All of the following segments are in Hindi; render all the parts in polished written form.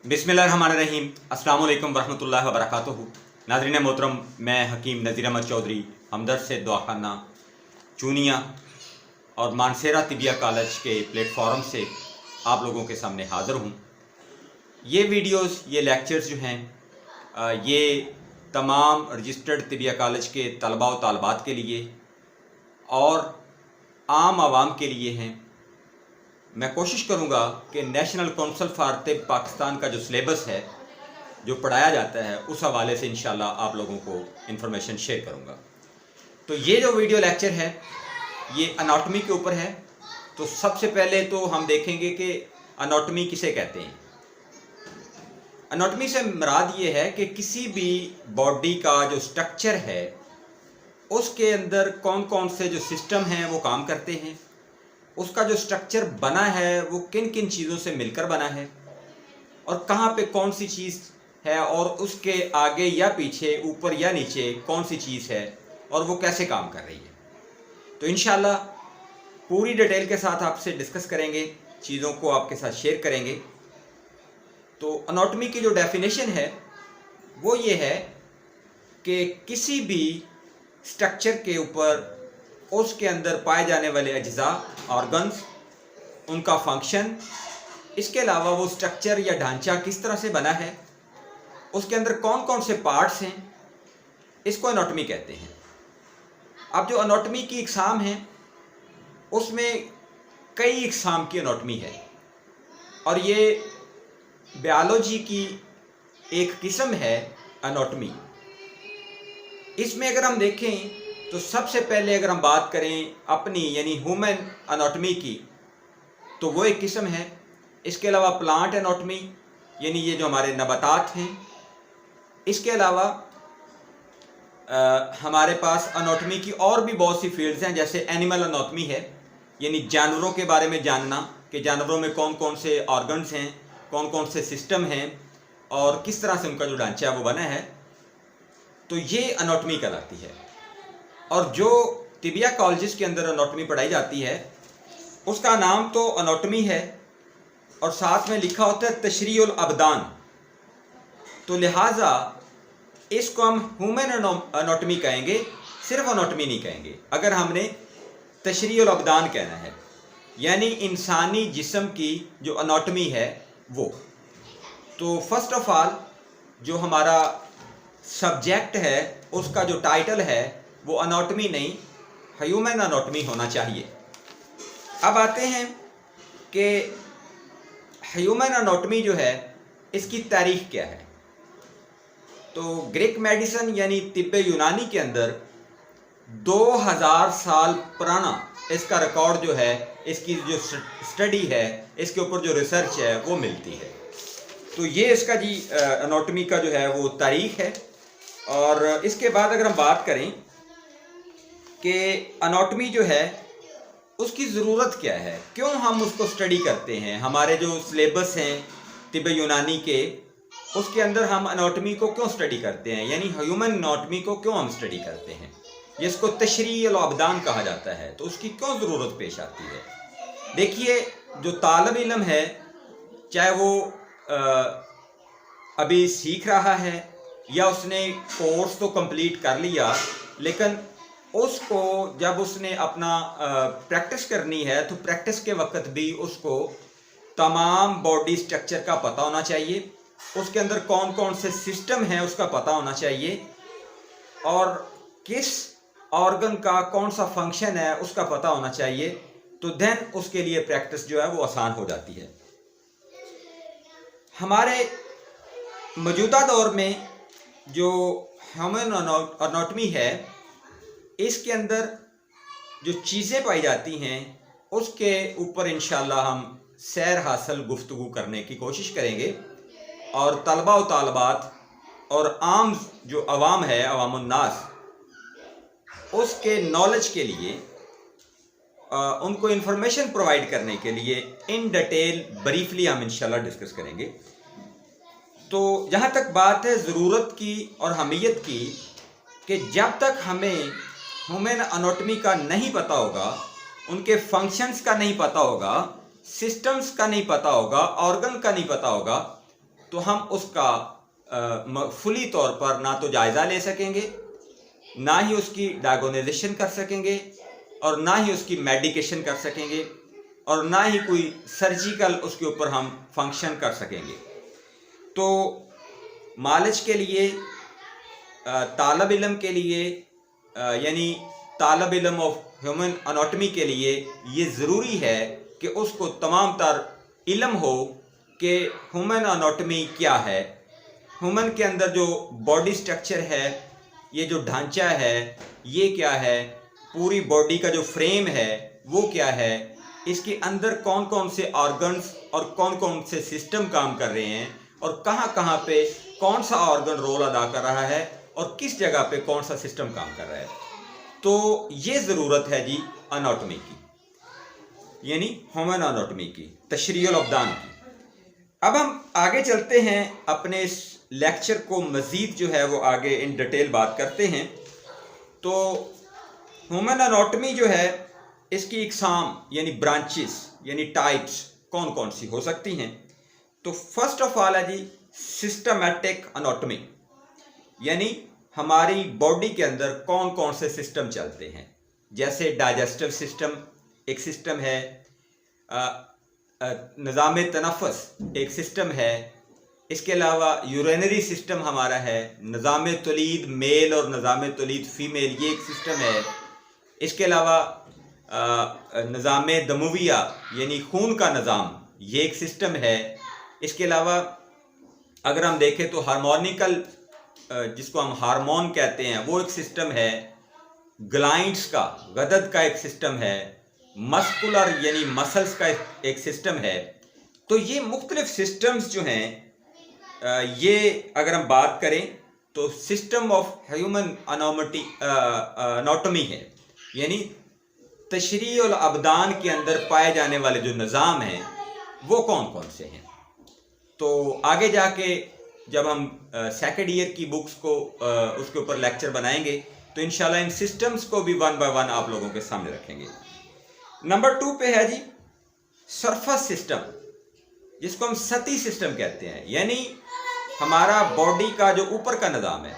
बिस्मिल्लाहिर्रहमानिर्रहीम। अस्सलाम वालेकुम वरहमतुल्लाहि वबरकातुहू। नाज़रीन मोहतरम, मैं हकीम नज़ीर अहमद चौधरी हमदर्द से दुआखाना चूनिया और मानसेरा तिबिया कॉलेज के प्लेटफॉर्म से आप लोगों के सामने हाज़िर हूँ। ये वीडियोस, ये लेक्चर्स जो हैं ये तमाम रजिस्टर्ड तिबिया कॉलेज के तलबा व तालबात के लिए और आम आवाम के लिए हैं। मैं कोशिश करूंगा कि नेशनल काउंसिल फॉर तिब पाकिस्तान का जो सिलेबस है, जो पढ़ाया जाता है, उस हवाले से इंशाल्लाह आप लोगों को इन्फॉर्मेशन शेयर करूंगा। तो ये जो वीडियो लेक्चर है ये अनाटॉमी के ऊपर है। तो सबसे पहले तो हम देखेंगे कि अनाटॉमी किसे कहते हैं। अनाटॉमी से मुराद ये है कि किसी भी बॉडी का जो स्ट्रक्चर है उसके अंदर कौन कौन से जो सिस्टम हैं वो काम करते हैं, उसका जो स्ट्रक्चर बना है वो किन किन चीज़ों से मिलकर बना है और कहाँ पे कौन सी चीज़ है और उसके आगे या पीछे, ऊपर या नीचे कौन सी चीज़ है और वो कैसे काम कर रही है। तो इंशाल्लाह पूरी डिटेल के साथ आपसे डिस्कस करेंगे, चीज़ों को आपके साथ शेयर करेंगे। तो अनाटॉमी की जो डेफिनेशन है वो ये है कि किसी भी स्ट्रक्चर के ऊपर उसके अंदर पाए जाने वाले अज्जा, ऑर्गन्स, उनका फंक्शन, इसके अलावा वो स्ट्रक्चर या ढांचा किस तरह से बना है, उसके अंदर कौन कौन से पार्ट्स हैं, इसको अनाटॉमी कहते हैं। अब जो अनाटॉमी की इकसाम है उसमें कई इकसाम की अनाटॉमी है और ये बायोलॉजी की एक किस्म है अनाटॉमी। इसमें अगर हम देखें तो सबसे पहले अगर हम बात करें अपनी यानी ह्यूमन अनाटॉमी की, तो वो एक किस्म है। इसके अलावा प्लांट अनाटॉमी यानी ये जो हमारे नबातात हैं। इसके अलावा हमारे पास अनाटॉमी की और भी बहुत सी फील्ड्स हैं, जैसे एनिमल अनाटॉमी है, यानी जानवरों के बारे में जानना कि जानवरों में कौन कौन से ऑर्गन्स हैं, कौन कौन से सिस्टम हैं और किस तरह से उनका जो ढांचा है वो बना है। तो ये अनाटॉमी कहलाती है। और जो तिबिया कॉलेजेस के अंदर अनाटॉमी पढ़ाई जाती है उसका नाम तो अनाटॉमी है और साथ में लिखा होता है तशरीउल अबदान। तो लिहाजा इसको हम ह्यूमन अनाटॉमी कहेंगे, सिर्फ अनाटॉमी नहीं कहेंगे। अगर हमने तशरीउल अबदान कहना है यानी इंसानी जिस्म की जो अनाटॉमी है वो, तो फर्स्ट ऑफ ऑल जो हमारा सब्जेक्ट है उसका जो टाइटल है वो अनाटॉमी नहीं, ह्यूमन अनाटॉमी होना चाहिए। अब आते हैं कि ह्यूमन अनाटॉमी जो है इसकी तारीख क्या है। तो ग्रीक मेडिसिन यानी तिब्बे यूनानी के अंदर 2000 साल पुराना इसका रिकॉर्ड जो है, इसकी जो स्टडी है, इसके ऊपर जो रिसर्च है वो मिलती है। तो ये इसका जी अनाटॉमी का जो है वो तारीख है। और इसके बाद अगर हम बात करें कि अनाटॉमी जो है उसकी ज़रूरत क्या है, क्यों हम उसको स्टडी करते हैं, हमारे जो सिलेबस हैं तिब्बे यूनानी के उसके अंदर हम अनाटॉमी को क्यों स्टडी करते हैं, यानी ह्यूमन अनाटॉमी को क्यों हम स्टडी करते हैं, जिसको तशरीउल अबदान कहा जाता है, तो उसकी क्यों ज़रूरत पेश आती है। देखिए, जो तालिब इल्म है, चाहे वो अभी सीख रहा है या उसने कोर्स तो कंप्लीट कर लिया, लेकिन उसको जब उसने अपना प्रैक्टिस करनी है तो प्रैक्टिस के वक्त भी उसको तमाम बॉडी स्ट्रक्चर का पता होना चाहिए, उसके अंदर कौन कौन से सिस्टम हैं उसका पता होना चाहिए और किस ऑर्गन का कौन सा फंक्शन है उसका पता होना चाहिए। तो देन उसके लिए प्रैक्टिस जो है वो आसान हो जाती है। हमारे मौजूदा दौर में जो ह्यूमन अनाटॉमी है इसके अंदर जो चीज़ें पाई जाती हैं उसके ऊपर इंशाल्लाह हम सैर हासिल गुफ्तगू करने की कोशिश करेंगे और तलबा व तालबात और आम जो अवाम है, अवामुन्नास, उसके नॉलेज के लिए उनको इन्फॉर्मेशन प्रोवाइड करने के लिए इन डिटेल ब्रीफली हम इंशाल्लाह डिस्कस करेंगे। तो जहाँ तक बात है ज़रूरत की और अहमियत की, कि जब तक हमें ह्यूमन अनाटॉमी का नहीं पता होगा, उनके फंक्शंस का नहीं पता होगा, सिस्टम्स का नहीं पता होगा, ऑर्गन का नहीं पता होगा, तो हम उसका फुली तौर पर ना तो जायज़ा ले सकेंगे, ना ही उसकी डायगोनाइजेशन कर सकेंगे, और ना ही उसकी मेडिकेशन कर सकेंगे, और ना ही कोई सर्जिकल उसके ऊपर हम फंक्शन कर सकेंगे। तो मालिज के लिए, तालब इल्म के लिए, यानी तालब इल्म ऑफ ह्यूमन एनाटॉमी के लिए ये ज़रूरी है कि उसको तमाम तर इल्म हो कि ह्यूमन एनाटॉमी क्या है, ह्यूमन के अंदर जो बॉडी स्ट्रक्चर है, ये जो ढांचा है ये क्या है, पूरी बॉडी का जो फ्रेम है वो क्या है, इसके अंदर कौन कौन से ऑर्गन्स और कौन कौन से सिस्टम काम कर रहे हैं, और कहाँ कहाँ पे कौन सा ऑर्गन रोल अदा कर रहा है, और किस जगह पे कौन सा सिस्टम काम कर रहा है। तो ये ज़रूरत है जी एनाटॉमी की, यानी ह्यूमन एनाटॉमी की, तशरीहुल अबदान की। अब हम आगे चलते हैं, अपने इस लेक्चर को मज़ीद जो है वो आगे इन डिटेल बात करते हैं। तो ह्यूमन एनाटॉमी जो है, इसकी इकसाम यानी ब्रांचेस यानी टाइप्स कौन कौन सी हो सकती हैं। तो फर्स्ट ऑफ ऑल है जी सिस्टमैटिक एनाटॉमी, यानी हमारी बॉडी के अंदर कौन कौन से सिस्टम चलते हैं। जैसे डाइजेस्टिव सिस्टम एक सिस्टम है, निज़ाम तनफ़ुस एक सिस्टम है, इसके अलावा यूरिनरी सिस्टम हमारा है, निज़ाम तौलीद मेल और निज़ाम तौलीद फ़ीमेल ये एक सिस्टम है, इसके अलावा निज़ाम दमुविया यानी खून का निज़ाम ये एक सिस्टम है। इसके अलावा अगर हम देखें तो हार्मोनिकल, जिसको हम हार्मोन कहते हैं, वो एक सिस्टम है। ग्लाइंड्स का, गदद का एक सिस्टम है। मस्कुलर यानी मसल्स का एक सिस्टम है। तो ये मुख्तलिफ सिस्टम्स जो हैं, ये अगर हम बात करें तो सिस्टम ऑफ ह्यूमन एनाटॉमी है, यानी तशरीहुल अबदान के अंदर पाए जाने वाले जो निज़ाम हैं वो कौन कौन से हैं। तो आगे जाके जब हम सेकेंड ईयर की बुक्स को उसके ऊपर लेक्चर बनाएंगे तो इंशाल्लाह इन सिस्टम्स को भी वन बाय वन आप लोगों के सामने रखेंगे। नंबर 2 पे है जी सरफेस सिस्टम, जिसको हम सतही सिस्टम कहते हैं, यानी हमारा बॉडी का जो ऊपर का निज़ाम है,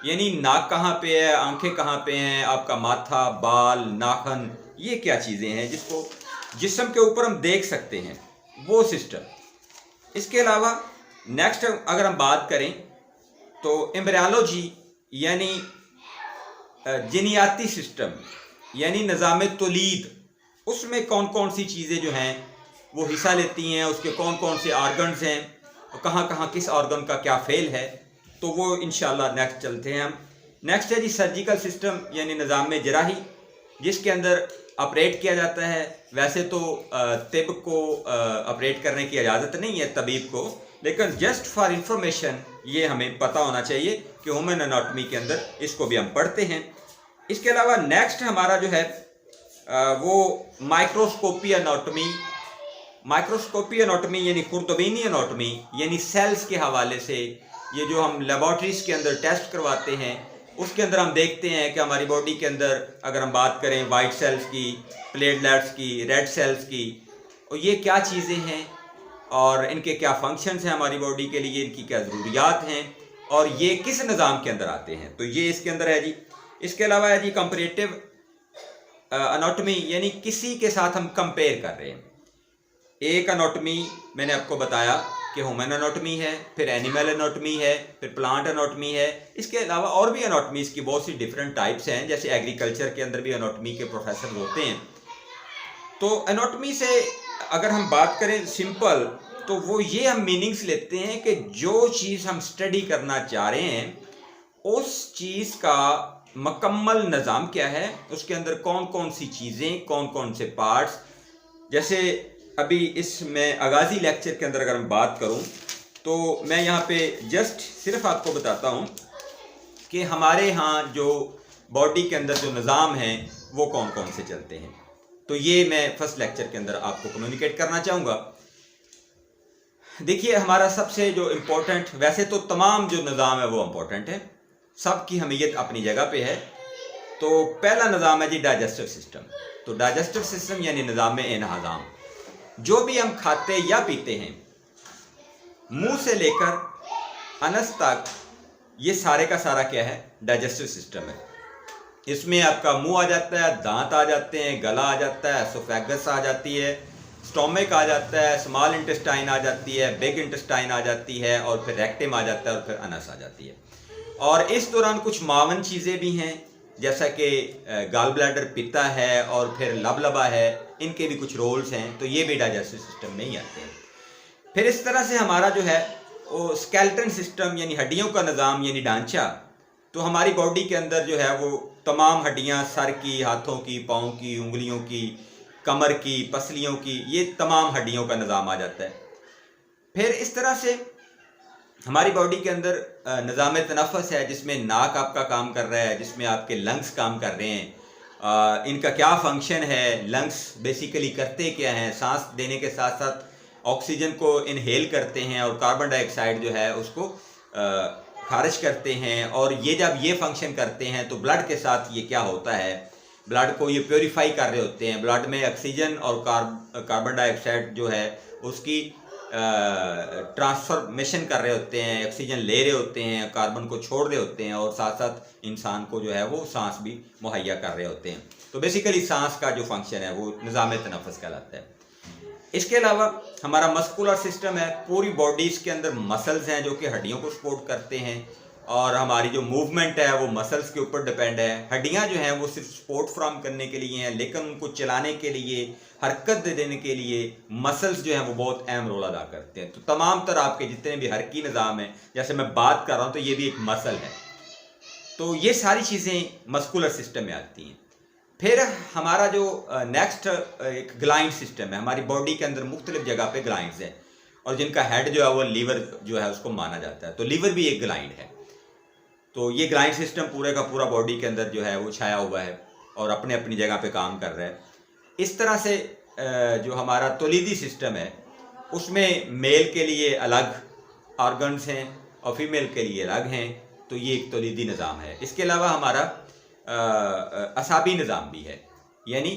यानी नाक कहाँ पे है, आंखें कहाँ पे हैं, आपका माथा, बाल, नाखन, ये क्या चीज़ें हैं जिसको जिस्म के ऊपर हम देख सकते हैं, वो सिस्टम। इसके अलावा नेक्स्ट अगर हम बात करें तो एम्ब्रियोलॉजी यानी जिनियाती सिस्टम, यानी निज़ाम तौलीद, उसमें कौन कौन सी चीज़ें जो हैं वो हिस्सा लेती हैं, उसके कौन कौन से ऑर्गन्स हैं, और कहाँ कहाँ किस ऑर्गन का क्या फेल है, तो वो इंशाल्लाह नेक्स्ट चलते हैं हम। नेक्स्ट है जी सर्जिकल सिस्टम यानी निज़ाम जराही, जिसके अंदर ऑपरेट किया जाता है। वैसे तो तिब को ऑपरेट करने की इजाज़त नहीं है तबीब को, लेकिन जस्ट फॉर इंफॉर्मेशन ये हमें पता होना चाहिए कि ह्यूमन एनाटॉमी के अंदर इसको भी हम पढ़ते हैं। इसके अलावा नेक्स्ट हमारा जो है वो माइक्रोस्कोपी एनाटॉमी। माइक्रोस्कोपी एनाटॉमी यानी खुर्दबीनी एनाटॉमी, यानी सेल्स के हवाले से ये जो हम लेबॉर्ट्रीज के अंदर टेस्ट करवाते हैं, उसके अंदर हम देखते हैं कि हमारी बॉडी के अंदर अगर हम बात करें वाइट सेल्स की, प्लेटलेट्स की, रेड सेल्स की, और ये क्या चीज़ें हैं और इनके क्या फंक्शंस हैं हमारी बॉडी के लिए, इनकी क्या ज़रूरियात हैं, और ये किस निज़ाम के अंदर आते हैं, तो ये इसके अंदर है जी। इसके अलावा है जी कंपैरेटिव एनाटॉमी, यानी किसी के साथ हम कंपेयर कर रहे हैं। एक एनाटॉमी मैंने आपको बताया कि ह्यूमन एनाटॉमी है, फिर एनिमल एनाटॉमी है, फिर प्लांट एनाटॉमी है। इसके अलावा और भी एनाटॉमीज़ की बहुत सी डिफरेंट टाइप्स हैं, जैसे एग्रीकल्चर के अंदर भी एनाटॉमी के प्रोफेसर होते हैं। तो एनाटॉमी से अगर हम बात करें सिंपल, तो वो ये हम मीनिंग्स लेते हैं कि जो चीज़ हम स्टडी करना चाह रहे हैं उस चीज़ का मुकम्मल निज़ाम क्या है, उसके अंदर कौन कौन सी चीज़ें, कौन कौन से पार्ट्स। जैसे अभी इसमें आगाज़ी लेक्चर के अंदर अगर हम बात करूं तो मैं यहाँ पे जस्ट सिर्फ आपको बताता हूँ कि हमारे यहाँ जो बॉडी के अंदर जो निज़ाम हैं वो कौन कौन से चलते हैं। तो ये मैं फर्स्ट लेक्चर के अंदर आपको कम्युनिकेट करना चाहूँगा। देखिए हमारा सबसे जो इम्पोर्टेंट, वैसे तो तमाम जो निज़ाम है वो इम्पोर्टेंट है, सबकी अहमियत अपनी जगह पे है। तो पहला निज़ाम है जी डाइजेस्टिव सिस्टम। तो डाइजेस्टिव सिस्टम यानी निज़ाम एनहज़ाम, जो भी हम खाते या पीते हैं मुंह से लेकर अनस तक ये सारे का सारा क्या है, डाइजेस्टिव सिस्टम है। इसमें आपका मुंह आ जाता है, दांत आ जाते हैं, गला आ जाता है, एसोफेगस आ जाती है, स्टोमिक आ जाता है, स्मॉल इंटेस्टाइन आ जाती है, बिग इंटेस्टाइन आ जाती है, और फिर रेक्टम आ जाता है, और फिर अनस आ जाती है। और इस दौरान कुछ मावन चीज़ें भी हैं, जैसा कि गाल ब्लैडर पिता है और फिर लबलबा है, इनके भी कुछ रोल्स हैं, तो ये भी डाइजेस्टिव सिस्टम में ही आते हैं। फिर इस तरह से हमारा जो है वो स्केलेटन सिस्टम यानी हड्डियों का निज़ाम यानी ढांचा, तो हमारी बॉडी के अंदर जो है वो तमाम हड्डियां, सर की, हाथों की, पाँव की, उंगलियों की, कमर की, पसलियों की, ये तमाम हड्डियों का निज़ाम आ जाता है। फिर इस तरह से हमारी बॉडी के अंदर निज़ाम तनफ़ुस है, जिसमें नाक आपका काम कर रहा है, जिसमें आपके लंग्स काम कर रहे हैं। इनका क्या फंक्शन है, लंग्स बेसिकली करते क्या हैं, सांस देने के साथ साथ ऑक्सीजन को इनहेल करते हैं और कार्बन डाइऑक्साइड जो है उसको खारिज करते हैं। और ये जब ये फंक्शन करते हैं तो ब्लड के साथ ये क्या होता है, ब्लड को ये प्योरीफाई कर रहे होते हैं, ब्लड में ऑक्सीजन और कार्बन डाइऑक्साइड जो है उसकी ट्रांसफॉर्मेशन कर रहे होते हैं, ऑक्सीजन ले रहे होते हैं, कार्बन को छोड़ रहे होते हैं, और साथ साथ इंसान को जो है वो सांस भी मुहैया कर रहे होते हैं। तो बेसिकली सांस का जो फंक्शन है वो निज़ाम तनफ़ुस कहलाता है। इसके अलावा हमारा मस्कुलर सिस्टम है, पूरी बॉडीज़ के अंदर मसल्स हैं जो कि हड्डियों को सपोर्ट करते हैं, और हमारी जो मूवमेंट है वो मसल्स के ऊपर डिपेंड है। हड्डियां जो हैं वो सिर्फ सपोर्ट फ्राहम करने के लिए हैं, लेकिन उनको चलाने के लिए, हरकत देने के लिए मसल्स जो हैं वो बहुत अहम रोल अदा करते हैं। तो तमाम तरह आपके जितने भी हरकी निज़ाम है, जैसे मैं बात कर रहा हूँ तो ये भी एक मसल है, तो ये सारी चीज़ें मस्कुलर सिस्टम में आती हैं। फिर हमारा जो नेक्स्ट एक ग्लाइंड सिस्टम है, हमारी बॉडी के अंदर मुख्तलिफ जगह पे ग्लाइंड्स हैं, और जिनका हेड जो है वो लीवर जो है उसको माना जाता है, तो लीवर भी एक ग्लाइंड है। तो ये ग्लाइंड सिस्टम पूरे का पूरा बॉडी के अंदर जो है वो छाया हुआ है और अपने अपनी जगह पे काम कर रहा है। इस तरह से जो हमारा तौलीदी सिस्टम है उसमें मेल के लिए अलग ऑर्गन्स हैं और फीमेल के लिए अलग हैं, तो ये एक तौलीदी निज़ाम है। इसके अलावा हमारा असाबी निज़ाम भी है, यानी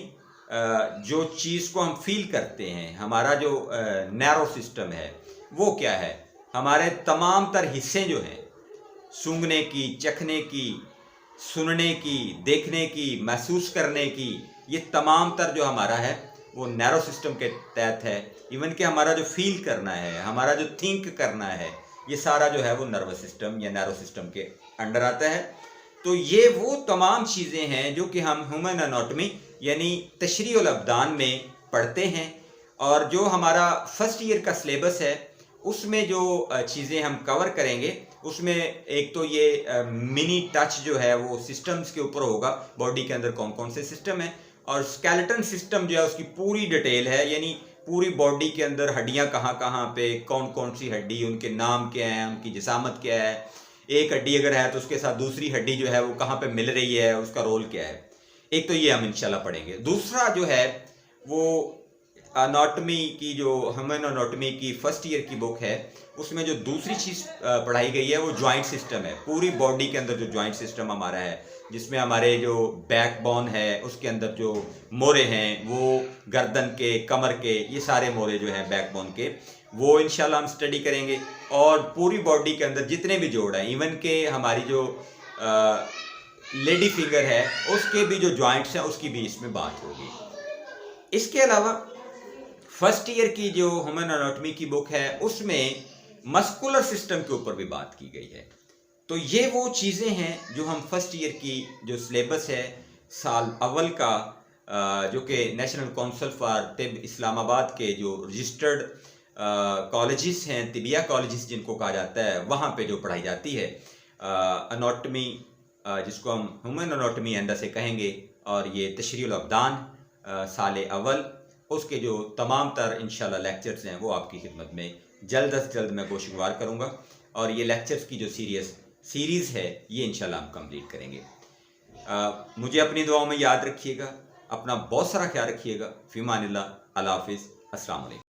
जो चीज़ को हम फील करते हैं, हमारा जो नैरो सिस्टम है वो क्या है, हमारे तमाम तर हिस्से जो हैं, सूंघने की, चखने की, सुनने की, देखने की, महसूस करने की, ये तमाम तर जो हमारा है वो नैरो सिस्टम के तहत है। इवन कि हमारा जो फील करना है, हमारा जो थिंक करना है, ये सारा जो है वो नर्वस सिस्टम या नैरो सिस्टम के अंडर आता है। तो ये वो तमाम चीज़ें हैं जो कि हम ह्यूमन एनाटॉमी यानी तशरीउल अब्दान में पढ़ते हैं, और जो हमारा फर्स्ट ईयर का सिलेबस है उसमें जो चीज़ें हम कवर करेंगे उसमें एक तो ये मिनी टच जो है वो सिस्टम्स के ऊपर होगा, बॉडी के अंदर कौन कौन से सिस्टम हैं, और स्केलेटन सिस्टम जो है उसकी पूरी डिटेल है, यानी पूरी बॉडी के अंदर हड्डियां कहाँ कहाँ पे, कौन कौन सी हड्डी, उनके नाम क्या है, उनकी जिसामत क्या है, एक हड्डी अगर है तो उसके साथ दूसरी हड्डी जो है वो कहाँ पे मिल रही है, उसका रोल क्या है। एक तो ये हम इंशाल्लाह पढ़ेंगे। दूसरा जो है वो एनाटॉमी की, जो ह्यूमन एनाटॉमी की फर्स्ट ईयर की बुक है, उसमें जो दूसरी चीज़ पढ़ाई गई है वो जॉइंट सिस्टम है। पूरी बॉडी के अंदर जो जॉइंट सिस्टम हमारा है, जिसमें हमारे जो बैकबोन है उसके अंदर जो मोरे हैं वो गर्दन के, कमर के, ये सारे मोरे जो हैं बैकबोन के, वो इंशाल्लाह हम स्टडी करेंगे। और पूरी बॉडी के अंदर जितने भी जोड़ हैं, इवन के हमारी जो लेडी फिंगर है उसके भी जो जॉइंट्स हैं उसकी भी इसमें बात होगी। इसके अलावा फर्स्ट ईयर की जो ह्यूमन एनाटॉमी की बुक है उसमें मस्कुलर सिस्टम के ऊपर भी बात की गई है। तो ये वो चीज़ें हैं जो हम फर्स्ट ईयर की जो सिलेबस है साल अव्वल का, जो कि नेशनल काउंसिल फॉर तिब इस्लामाबाद के जो रजिस्टर्ड कॉलेजेस हैं, तिबिया कॉलेजेस जिनको कहा जाता है, वहाँ पे जो पढ़ाई जाती है एनाटॉमी, जिसको हम ह्यूमन एनाटॉमी अंदर से कहेंगे, और ये तशरीउल अब्दान साल अव्वल, उसके जो तमाम तर इंशाल्लाह लेक्चर्स हैं वो आपकी खिदमत में जल्द अज जल्द मैं कोशिशवार करूँगा, और ये लेक्चर्स की जो सीरीज़ है ये इंशाल्लाह हम कंप्लीट करेंगे। मुझे अपनी दुआओं में याद रखिएगा, अपना बहुत सारा ख्याल रखिएगा। फ़ी अमानिल्लाह, अल्लाह हाफ़िज़, अस्सलाम वालेकुम।